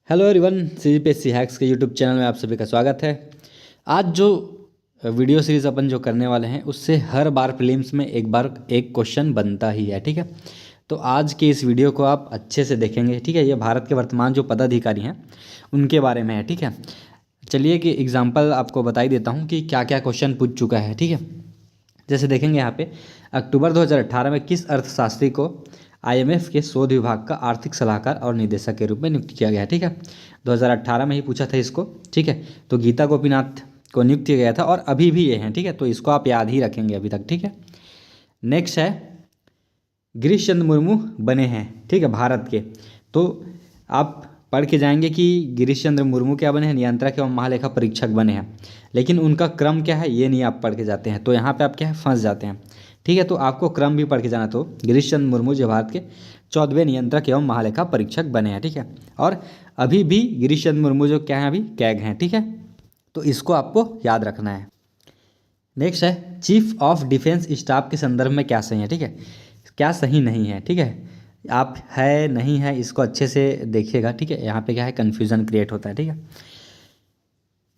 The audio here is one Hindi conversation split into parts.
हेलो एवरीवन, सीजीपीएससी हैक्स के यूट्यूब चैनल में आप सभी का स्वागत है। आज जो वीडियो सीरीज़ अपन जो करने वाले हैं उससे हर बार प्रीलिम्स में एक बार एक क्वेश्चन बनता ही है, ठीक है। तो आज की इस वीडियो को आप अच्छे से देखेंगे, ठीक है। ये भारत के वर्तमान जो पदाधिकारी हैं उनके बारे में है, ठीक है। चलिए कि एग्जाम्पल आपको बता ही देता हूँ कि क्या क्या क्वेश्चन पूछ चुका है, ठीक है। जैसे देखेंगे यहाँ पे अक्टूबर 2018 में किस अर्थशास्त्री को आईएमएफ के शोध विभाग का आर्थिक सलाहकार और निदेशक के रूप में नियुक्त किया गया, ठीक है। 2018 में ही पूछा था इसको, ठीक है। तो गीता गोपीनाथ को नियुक्त किया गया था और अभी भी ये हैं, ठीक है। तो इसको आप याद ही रखेंगे अभी तक, ठीक है। नेक्स्ट है गिरीश चंद्र मुर्मू बने हैं, ठीक है, भारत के। तो आप पढ़ के जाएंगे कि गिरीश चंद्र मुर्मू क्या बने हैं, नियंत्रक एवं महालेखा परीक्षक बने हैं। लेकिन उनका क्रम क्या है ये नहीं आप पढ़ के जाते हैं, तो यहाँ पे आप क्या है फंस जाते हैं, ठीक है। तो आपको क्रम भी पढ़ के जाना। तो गिरीश चंद्र मुर्मू जो भारत के 14वें नियंत्रक एवं महालेखा परीक्षक बने हैं, ठीक है। और अभी भी गिरीश चंद्र मुर्मू जो क्या है अभी कैग हैं, ठीक है। तो इसको आपको याद रखना है। नेक्स्ट है चीफ ऑफ डिफेंस स्टाफ के संदर्भ में क्या सही है, ठीक है, क्या सही नहीं है, ठीक है। आप है नहीं है इसको अच्छे से देखिएगा, ठीक है। यहाँ पे क्या है कन्फ्यूज़न क्रिएट होता है, ठीक है।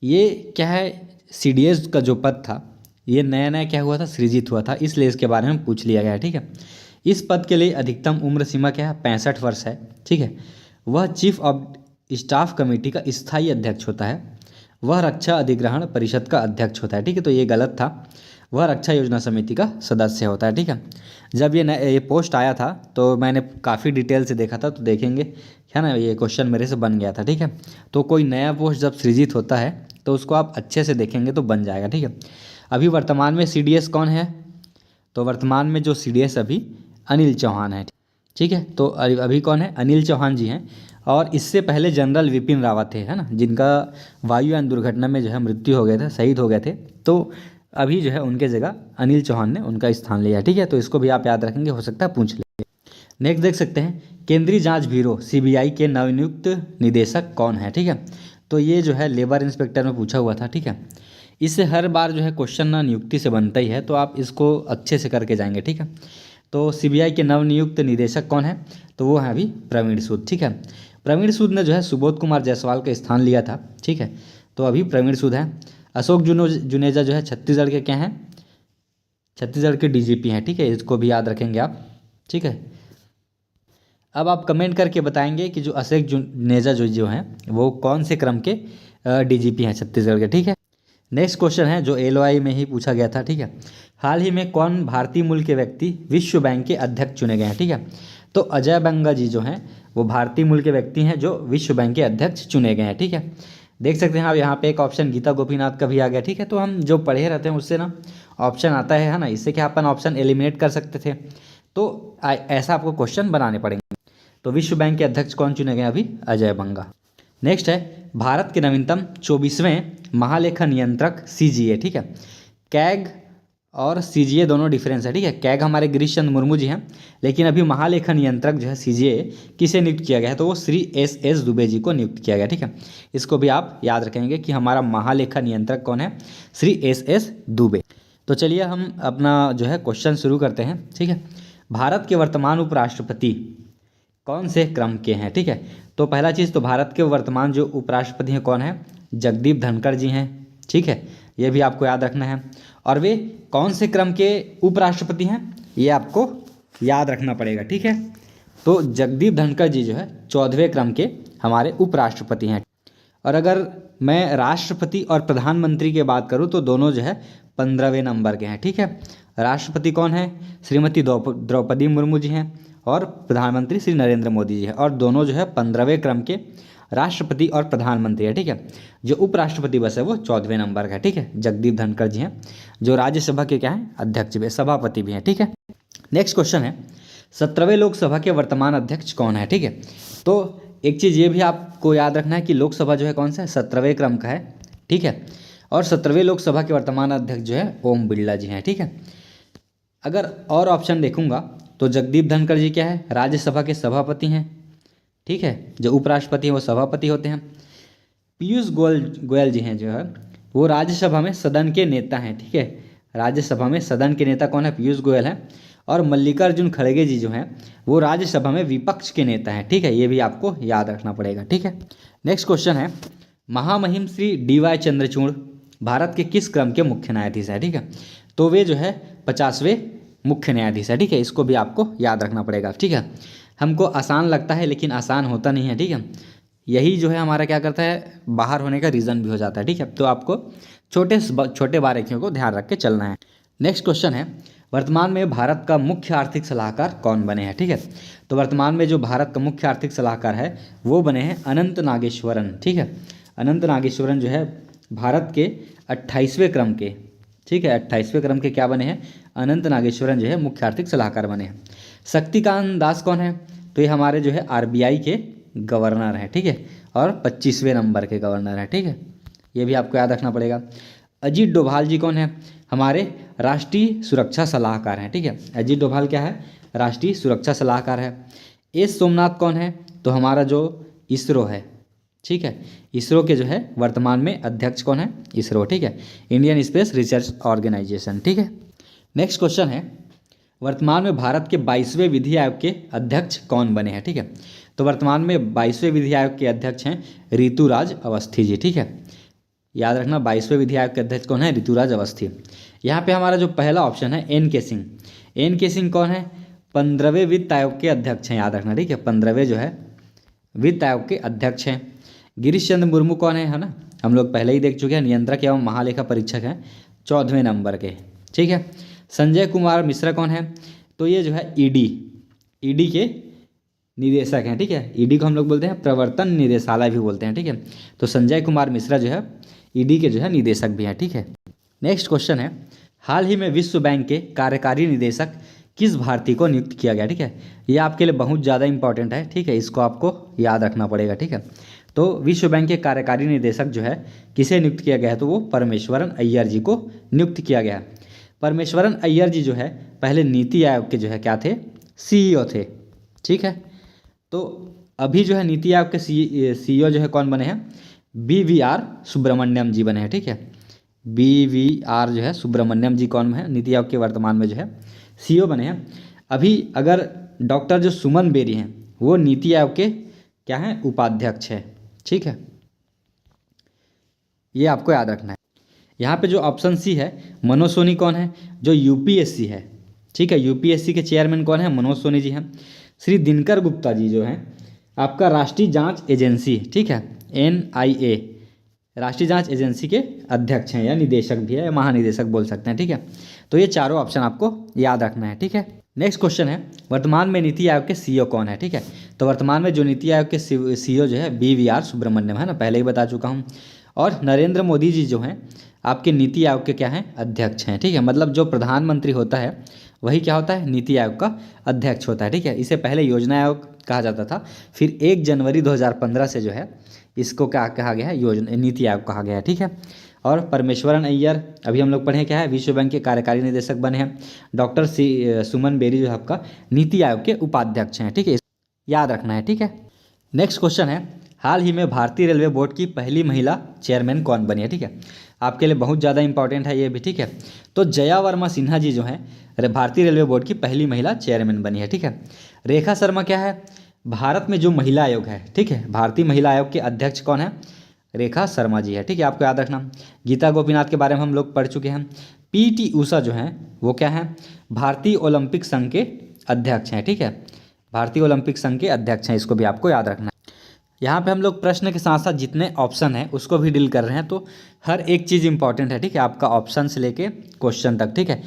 ये क्या है सीडीएस का जो पद था ये नया नया क्या हुआ था सृजित हुआ था, इसलिए इसके बारे में पूछ लिया गया है, ठीक है। इस पद के लिए अधिकतम उम्र सीमा क्या है 65 वर्ष है, ठीक है। वह चीफ ऑफ स्टाफ कमेटी का स्थायी अध्यक्ष होता है। वह रक्षा अधिग्रहण परिषद का अध्यक्ष होता है, ठीक है। तो ये गलत था, वह रक्षा योजना समिति का सदस्य होता है, ठीक है। जब ये पोस्ट आया था तो मैंने काफ़ी डिटेल से देखा था, तो देखेंगे है ना, ये क्वेश्चन मेरे से बन गया था, ठीक है। तो कोई नया पोस्ट जब सृजित होता है तो उसको आप अच्छे से देखेंगे तो बन जाएगा, ठीक है। अभी वर्तमान में सीडीएस कौन है, तो वर्तमान में जो सीडीएस अभी अनिल चौहान है, ठीक है। तो अभी कौन है अनिल चौहान जी हैं। और इससे पहले जनरल विपिन रावत थे, है ना, जिनका वायुयान दुर्घटना में जो है मृत्यु हो गया था, शहीद हो गए थे। तो अभी जो है उनके जगह अनिल चौहान ने उनका स्थान लिया, ठीक है। तो इसको भी आप याद रखेंगे, हो सकता है पूछ ले। नेक्स्ट देख सकते हैं केंद्रीय जांच ब्यूरो सीबीआई के नवनियुक्त निदेशक कौन है, ठीक है। तो ये जो है लेबर इंस्पेक्टर में पूछा हुआ था, ठीक है। इससे हर बार जो है क्वेश्चन ना नियुक्ति से बनता ही है, तो आप इसको अच्छे से करके जाएंगे, ठीक है। तो सीबीआई के नवनियुक्त निदेशक कौन है, तो वो है अभी प्रवीण सूद, ठीक है। प्रवीण सूद ने जो है सुबोध कुमार जायसवाल का स्थान लिया था, ठीक है। तो अभी प्रवीण सूद है। अशोक जुनेजा जो है छत्तीसगढ़ के क्या हैं, छत्तीसगढ़ के डीजीपी हैं, ठीक है। इसको भी याद रखेंगे आप, ठीक है। अब आप कमेंट करके बताएंगे कि जो अशोक जुनेजा जो हैं वो कौन से क्रम के डीजीपी हैं छत्तीसगढ़ के, ठीक है। नेक्स्ट क्वेश्चन है जो एलओआई में ही पूछा गया था, ठीक है। हाल ही में कौन भारतीय मूल के व्यक्ति विश्व बैंक के अध्यक्ष चुने गए हैं, ठीक है। तो अजय बंगा जी जो हैं वो भारतीय मूल के व्यक्ति हैं जो विश्व बैंक के अध्यक्ष चुने गए हैं, ठीक है। देख सकते हैं आप यहाँ पे एक ऑप्शन गीता गोपीनाथ का भी आ गया, ठीक है। तो हम जो पढ़े रहते हैं उससे ना ऑप्शन आता है ना, इससे क्या अपन ऑप्शन एलिमिनेट कर सकते थे। तो ऐसा आपको क्वेश्चन बनाने पड़ेंगे। तो विश्व बैंक के अध्यक्ष कौन चुने गए अभी, अजय बंगा। नेक्स्ट है भारत के नवीनतम 24वें महालेखा नियंत्रक सीजीए, ठीक है। कैग और सीजीए दोनों डिफरेंस है, ठीक है। कैग हमारे गिरीश चंद्र मुर्मू जी हैं, लेकिन अभी महालेखा नियंत्रक जो है सीजीए किसे नियुक्त किया गया है, तो वो श्री एस दुबे जी को नियुक्त किया गया, ठीक है। इसको भी आप याद रखेंगे कि हमारा महालेखा नियंत्रक कौन है, श्री एस दुबे। तो चलिए हम अपना जो है क्वेश्चन शुरू करते हैं, ठीक है। भारत के वर्तमान उपराष्ट्रपति कौन से क्रम के हैं, ठीक है। तो पहला चीज़ तो भारत के वर्तमान जो उपराष्ट्रपति हैं कौन है, जगदीप धनखड़ जी हैं, ठीक है। ये भी आपको याद रखना है। और वे कौन से क्रम के उपराष्ट्रपति हैं ये आपको याद रखना पड़ेगा, ठीक है। तो जगदीप धनखड़ जी जो है 14वें क्रम के हमारे उपराष्ट्रपति हैं। और अगर मैं राष्ट्रपति और प्रधानमंत्री की बात करूँ तो दोनों जो है 15वें नंबर के हैं, ठीक है। राष्ट्रपति कौन है, श्रीमती द्रौपदी मुर्मू जी हैं और प्रधानमंत्री श्री नरेंद्र मोदी जी हैं। और दोनों जो है 15वें क्रम के राष्ट्रपति और प्रधानमंत्री है, ठीक है। जो उपराष्ट्रपति बस है वो 14वें नंबर का है, ठीक है। जगदीप धनखड़ जी हैं जो राज्यसभा के क्या हैं अध्यक्ष भी, सभापति भी हैं, ठीक है। नेक्स्ट क्वेश्चन है 17वें लोकसभा के वर्तमान अध्यक्ष कौन है, ठीक है। तो एक चीज़ ये भी आपको याद रखना है कि लोकसभा जो है कौन सा है 17वें क्रम का है, ठीक है। और 17वें लोकसभा के वर्तमान अध्यक्ष जो है ओम बिरला जी हैं, ठीक है। अगर और ऑप्शन देखूंगा तो जगदीप धनखड़ जी क्या है राज्यसभा के सभापति हैं, ठीक है। जो उपराष्ट्रपति हैं वो सभापति होते हैं। पीयूष गोयल जी हैं जो है वो राज्यसभा में सदन के नेता हैं, ठीक है। राज्यसभा में सदन के नेता कौन है, पीयूष गोयल हैं। और मल्लिकार्जुन खड़गे जी जो हैं वो राज्यसभा में विपक्ष के नेता हैं, ठीक है, ये भी आपको याद रखना पड़ेगा, ठीक है। नेक्स्ट क्वेश्चन है, महामहिम श्री डी.वाई. चंद्रचूड़ भारत के किस क्रम के मुख्य न्यायाधीश है, ठीक है। तो वे जो है 50वें मुख्य न्यायाधीश है, ठीक है, इसको भी आपको याद रखना पड़ेगा, ठीक है। हमको आसान लगता है लेकिन आसान होता नहीं है, ठीक है, यही जो है हमारा क्या करता है बाहर होने का रीज़न भी हो जाता है, ठीक है। तो आपको छोटे बारीकियों को ध्यान रख के चलना है। नेक्स्ट क्वेश्चन है, वर्तमान में भारत का मुख्य आर्थिक सलाहकार कौन बने हैं, ठीक है। तो वर्तमान में जो भारत का मुख्य आर्थिक सलाहकार है वो बने हैं अनंत नागेश्वरन, ठीक है। अनंत नागेश्वरन जो है भारत के 28वें क्रम के, ठीक है, 28वें क्रम के क्या बने हैं, अनंत नागेश्वरन जो है मुख्य आर्थिक सलाहकार बने हैं। शक्तिकांत दास कौन है, तो ये हमारे जो है आरबीआई के गवर्नर हैं, ठीक है, और 25वें नंबर के गवर्नर हैं, ठीक है, ये भी आपको याद रखना पड़ेगा। अजीत डोभाल जी कौन है, हमारे राष्ट्रीय सुरक्षा सलाहकार हैं, ठीक है। अजीत डोभाल क्या है, राष्ट्रीय सुरक्षा सलाहकार है। एस सोमनाथ कौन है, तो हमारा जो इसरो है, ठीक है, इसरो के जो है वर्तमान में अध्यक्ष कौन है, इसरो, ठीक है, इंडियन स्पेस रिसर्च ऑर्गेनाइजेशन, ठीक है। नेक्स्ट क्वेश्चन है, वर्तमान में भारत के 22वें विधि आयोग के अध्यक्ष कौन बने हैं, ठीक है। तो वर्तमान में 22वें विधि आयोग के अध्यक्ष हैं ऋतुराज अवस्थी जी, ठीक है, याद रखना 22वें विधि आयोग के अध्यक्ष कौन है, ऋतुराज अवस्थी। यहाँ पे हमारा जो पहला ऑप्शन है एन के सिंह, एन के सिंह कौन है, 15वें वित्त आयोग के अध्यक्ष हैं, याद रखना, ठीक है, 15वें जो है वित्त आयोग के अध्यक्ष हैं। गिरीश चंद्र मुर्मू कौन है ना, हम लोग पहले ही देख चुके हैं, नियंत्रक एवं महालेखा परीक्षक हैं 14वें नंबर के, ठीक है। संजय कुमार मिश्रा कौन है, तो ये जो है ईडी के निदेशक हैं, ठीक है, ईडी को हम लोग बोलते हैं प्रवर्तन निदेशालय भी बोलते हैं, ठीक है। तो संजय कुमार मिश्रा जो है ईडी के जो है निदेशक भी हैं, ठीक है। नेक्स्ट क्वेश्चन है, हाल ही में विश्व बैंक के कार्यकारी निदेशक किस भारतीय को नियुक्त किया गया, ठीक है, ये आपके लिए बहुत ज़्यादा इंपॉर्टेंट है, ठीक है, इसको आपको याद रखना पड़ेगा, ठीक है। तो विश्व बैंक के कार्यकारी निदेशक जो है किसे नियुक्त किया गया है, तो वो परमेश्वरन अय्यर जी को नियुक्त किया गया है। परमेश्वरन अय्यर जी जो है पहले नीति आयोग के जो है क्या थे, सीईओ थे, ठीक है। तो अभी जो है नीति आयोग के सीईओ जो है कौन बने हैं, बीवीआर सुब्रमण्यम जी बने हैं, ठीक है, बीवीआर जो है सुब्रमण्यम जी कौन है, नीति आयोग के वर्तमान में जो है सीईओ बने हैं। अभी अगर डॉक्टर जो सुमन बेरी हैं वो नीति आयोग के क्या हैं, उपाध्यक्ष है, ठीक है, ये आपको याद रखना है। यहाँ पे जो ऑप्शन सी है मनोज सोनी कौन है, जो यूपीएससी है, ठीक है, यूपीएससी के चेयरमैन कौन है, मनोज सोनी जी हैं। श्री दिनकर गुप्ता जी जो हैं आपका राष्ट्रीय जांच एजेंसी, ठीक है, NIA राष्ट्रीय जांच एजेंसी के अध्यक्ष हैं या निदेशक भी है, महानिदेशक बोल सकते हैं, ठीक है। तो ये चारों ऑप्शन आपको याद रखना है, ठीक है। नेक्स्ट क्वेश्चन है, वर्तमान में नीति आयोग के सीईओ कौन है, ठीक है। तो वर्तमान में जो नीति आयोग के सीईओ जो है बीवीआर सुब्रमण्यम है ना, पहले ही बता चुका हूँ। और नरेंद्र मोदी जी जो हैं आपके नीति आयोग के क्या हैं, अध्यक्ष हैं, ठीक है, मतलब जो प्रधानमंत्री होता है वही क्या होता है, नीति आयोग का अध्यक्ष होता है, ठीक है। इसे पहले योजना आयोग कहा जाता था, फिर 1 जनवरी 2015 से जो है इसको क्या कहा गया है, योजना नीति आयोग कहा गया है, ठीक है। और परमेश्वरन अय्यर अभी हम लोग पढ़े क्या है, विश्व बैंक के कार्यकारी निदेशक बने हैं। डॉक्टर सुमन बेरी जो है आपका नीति आयोग के उपाध्यक्ष हैं, ठीक है, याद रखना है, ठीक है। नेक्स्ट क्वेश्चन है, हाल ही में भारतीय रेलवे बोर्ड की पहली महिला चेयरमैन कौन बनी है, ठीक है, आपके लिए बहुत ज़्यादा इंपॉर्टेंट है ये भी, ठीक है। तो जया वर्मा सिन्हा जी जो हैं भारतीय रेलवे बोर्ड की पहली महिला चेयरमैन बनी है, ठीक है। रेखा शर्मा क्या है, भारत में जो महिला आयोग है, ठीक है, भारतीय महिला आयोग के अध्यक्ष कौन है, रेखा शर्मा जी है, ठीक है, आपको याद रखना। गीता गोपीनाथ के बारे में हम लोग पढ़ चुके हैं। PT ऊषा जो हैं वो क्या हैं, भारतीय ओलंपिक संघ के अध्यक्ष हैं, ठीक है, भारतीय ओलंपिक संघ के अध्यक्ष हैं, इसको भी आपको याद रखना है। यहाँ पे हम लोग प्रश्न के साथ साथ जितने ऑप्शन हैं उसको भी डील कर रहे हैं, तो हर एक चीज़ इंपॉर्टेंट है, ठीक है, आपका ऑप्शन से लेके क्वेश्चन तक, ठीक है।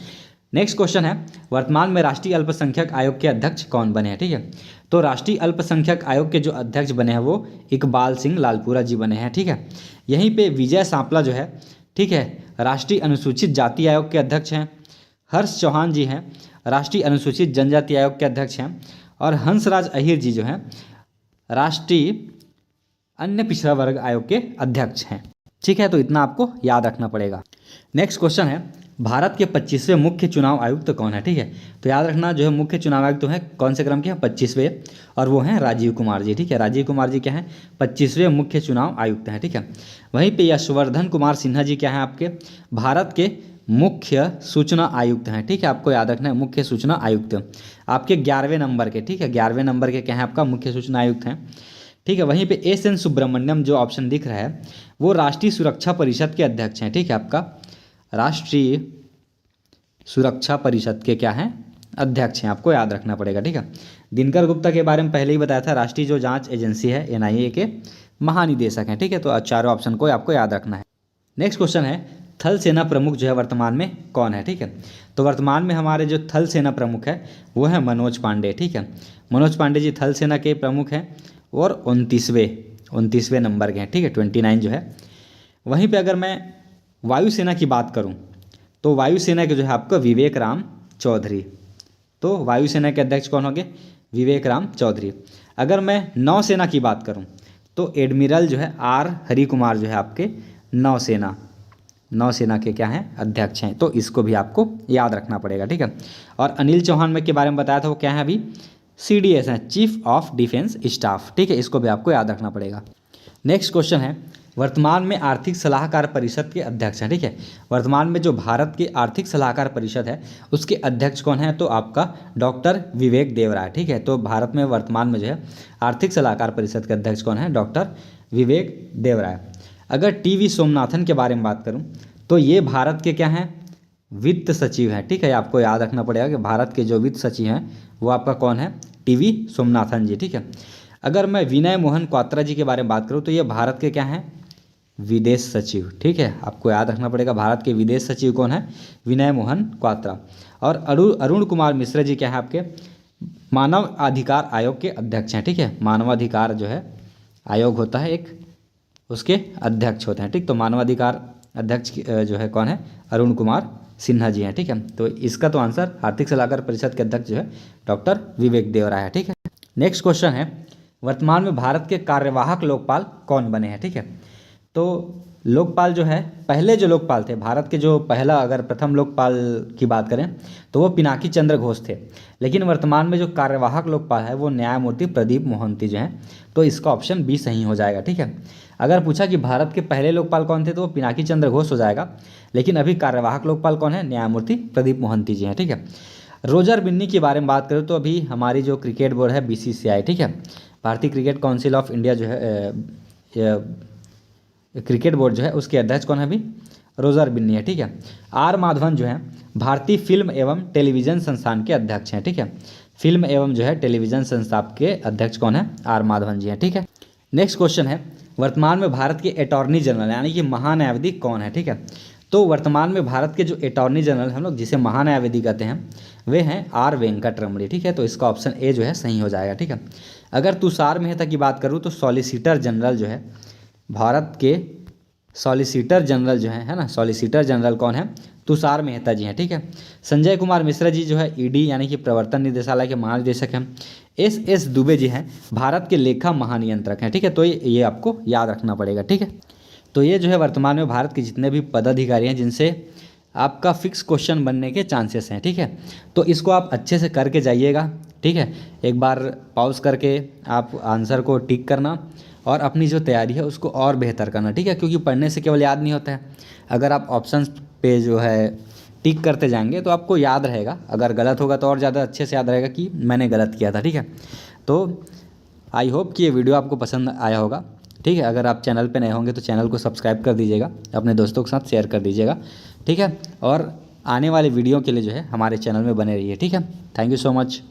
नेक्स्ट क्वेश्चन है, वर्तमान में राष्ट्रीय अल्पसंख्यक आयोग के अध्यक्ष कौन बने हैं, ठीक है। तो राष्ट्रीय अल्पसंख्यक आयोग के जो अध्यक्ष बने हैं वो इकबाल सिंह लालपुरा जी बने हैं, ठीक है। यहीं पे विजय सांपला जो है, ठीक है, राष्ट्रीय अनुसूचित जाति आयोग के अध्यक्ष हैं। हर्ष चौहान जी हैं राष्ट्रीय अनुसूचित जनजाति आयोग के अध्यक्ष हैं। और हंसराज अहीर जी जो हैं राष्ट्रीय अन्य पिछड़ा वर्ग आयोग के अध्यक्ष हैं, ठीक है। तो इतना आपको याद रखना पड़ेगा। नेक्स्ट क्वेश्चन है, भारत के 25वें मुख्य चुनाव आयुक्त कौन है, ठीक है। तो याद रखना जो है मुख्य चुनाव आयुक्त तो हैं कौन से क्रम के हैं, 25वें, और वो हैं राजीव कुमार जी, ठीक है। राजीव कुमार जी क्या हैं, 25वें मुख्य चुनाव आयुक्त हैं, ठीक है। वहीं पे यशवर्धन कुमार सिन्हा जी क्या हैं आपके भारत के मुख्य सूचना आयुक्त हैं, ठीक है, आपको याद रखना है मुख्य सूचना आयुक्त आपके 11वें नंबर के, ठीक है, 11वें नंबर के क्या है आपका मुख्य सूचना आयुक्त हैं, ठीक है। वहीं पे एस एन सुब्रमण्यम जो ऑप्शन दिख रहा है वो राष्ट्रीय सुरक्षा परिषद के अध्यक्ष हैं, ठीक है, आपका राष्ट्रीय सुरक्षा परिषद के क्या हैं अध्यक्ष हैं, आपको याद रखना पड़ेगा, ठीक है। दिनकर गुप्ता के बारे में पहले ही बताया था, राष्ट्रीय जो जांच एजेंसी है एनआईए के महानिदेशक हैं, ठीक है। तो चारों ऑप्शन को आपको याद रखना है। नेक्स्ट क्वेश्चन है थल सेना प्रमुख जो है वर्तमान में कौन है, ठीक है। तो वर्तमान में हमारे जो थल सेना प्रमुख है वो है मनोज पांडे, ठीक है। मनोज पांडे जी थल सेना के प्रमुख हैं और 29वें नंबर के हैं, ठीक है, 29 जो है। वहीं पे अगर मैं वायुसेना की बात करूं तो वायुसेना के जो है आपका विवेक राम चौधरी, तो वायुसेना के अध्यक्ष कौन होंगे, विवेक राम चौधरी। अगर मैं नौसेना की बात करूं तो एडमिरल जो है आर हरि कुमार जो है आपके नौसेना के क्या हैं अध्यक्ष हैं, तो इसको भी आपको याद रखना पड़ेगा, ठीक है। और अनिल चौहान में के बारे में बताया था वो क्या है अभी CDS हैं, चीफ ऑफ डिफेंस स्टाफ, ठीक है, इसको भी आपको याद रखना पड़ेगा। नेक्स्ट क्वेश्चन है वर्तमान में आर्थिक सलाहकार परिषद के अध्यक्ष हैं, ठीक है। वर्तमान में जो भारत की आर्थिक सलाहकार परिषद है उसके अध्यक्ष कौन है, तो आपका डॉक्टर विवेक देवराय, ठीक है। तो भारत में वर्तमान में जो है आर्थिक सलाहकार परिषद के अध्यक्ष कौन है, डॉक्टर विवेक देवराय। अगर टीवी सोमनाथन के बारे में बात करूं तो ये भारत के क्या हैं वित्त सचिव हैं, ठीक है। आपको याद रखना पड़ेगा कि भारत के जो वित्त सचिव हैं वो आपका कौन है, टीवी सोमनाथन जी, ठीक है। अगर मैं विनय मोहन क्वात्रा जी के बारे में बात करूं तो ये भारत के क्या हैं विदेश सचिव, ठीक है, आपको याद रखना पड़ेगा भारत के विदेश सचिव कौन है, विनय मोहन क्वात्रा। और अरुण कुमार मिश्रा जी क्या है आपके मानव अधिकार आयोग के अध्यक्ष हैं, ठीक है। मानवाधिकार जो है आयोग होता है एक, उसके अध्यक्ष होते हैं, ठीक। तो मानवाधिकार अध्यक्ष जो है कौन है, अरुण कुमार सिन्हा जी हैं, ठीक है। तो इसका तो आंसर आर्थिक सलाहकार परिषद के अध्यक्ष जो है डॉक्टर विवेक देवराय है, ठीक है। नेक्स्ट क्वेश्चन है वर्तमान में भारत के कार्यवाहक लोकपाल कौन बने हैं, ठीक है। तो लोकपाल जो है पहले जो लोकपाल थे भारत के जो पहला अगर प्रथम लोकपाल की बात करें तो वो पिनाकी चंद्र घोष थे, लेकिन वर्तमान में जो कार्यवाहक लोकपाल है वो न्यायमूर्ति प्रदीप मोहंती जो हैं, तो इसका ऑप्शन बी सही हो जाएगा, ठीक है। अगर पूछा कि भारत के पहले लोकपाल कौन थे तो वो पिनाकी चंद्र घोष हो जाएगा, लेकिन अभी कार्यवाहक लोकपाल कौन है, न्यायमूर्ति प्रदीप मोहंती जी हैं, ठीक है। रोजर बिन्नी के बारे में बात करें तो अभी हमारी जो क्रिकेट बोर्ड है BCCI, ठीक है, भारतीय क्रिकेट काउंसिल ऑफ इंडिया जो है क्रिकेट बोर्ड जो है उसके अध्यक्ष कौन है अभी रोजर बिन्नी है, ठीक है। आर माधवन जो है भारतीय फिल्म एवं टेलीविज़न संस्थान के अध्यक्ष हैं, ठीक है। फिल्म एवं जो है टेलीविज़न संस्थान के अध्यक्ष कौन है, आर माधवन जी हैं, ठीक है। नेक्स्ट क्वेश्चन है वर्तमान में भारत के अटॉर्नी जनरल यानी कि महान्यायाधीश कौन है, ठीक है। तो वर्तमान में भारत के जो अटॉर्नी जनरल हम लोग जिसे महान्यायाधीश कहते हैं वे हैं आर वेंकटरमणी, ठीक है। तो इसका ऑप्शन ए जो है सही हो जाएगा, ठीक है। अगर तुषार मेहता की बात करूँ तो सॉलिसिटर जनरल जो है भारत के सॉलिसिटर जनरल जो है ना, सॉलिसिटर जनरल कौन है, तुषार मेहता जी हैं, ठीक है। संजय कुमार मिश्रा जी जो है ED यानी कि प्रवर्तन निदेशालय के महानिदेशक हैं। SS दुबे जी हैं भारत के लेखा महानियंत्रक हैं, ठीक है। तो ये आपको याद रखना पड़ेगा, ठीक है। तो ये जो है वर्तमान में भारत के जितने भी पदाधिकारी हैं जिनसे आपका फिक्स क्वेश्चन बनने के चांसेस हैं, ठीक है। तो इसको आप अच्छे से करके जाइएगा, ठीक है। एक बार पॉज करके आप आंसर को टिक करना और अपनी जो तैयारी है उसको और बेहतर करना, ठीक है, क्योंकि पढ़ने से केवल याद नहीं होता है। अगर आप ऑप्शंस पे जो है टिक करते जाएंगे तो आपको याद रहेगा, अगर गलत होगा तो और ज़्यादा अच्छे से याद रहेगा कि मैंने गलत किया था, ठीक है। तो आई होप कि ये वीडियो आपको पसंद आया होगा, ठीक है। अगर आप चैनल पे नए होंगे तो चैनल को सब्सक्राइब कर दीजिएगा, अपने दोस्तों के साथ शेयर कर दीजिएगा, ठीक है। और आने वाले वीडियो के लिए जो है हमारे चैनल में बने रहिए, ठीक है। Thank you so much.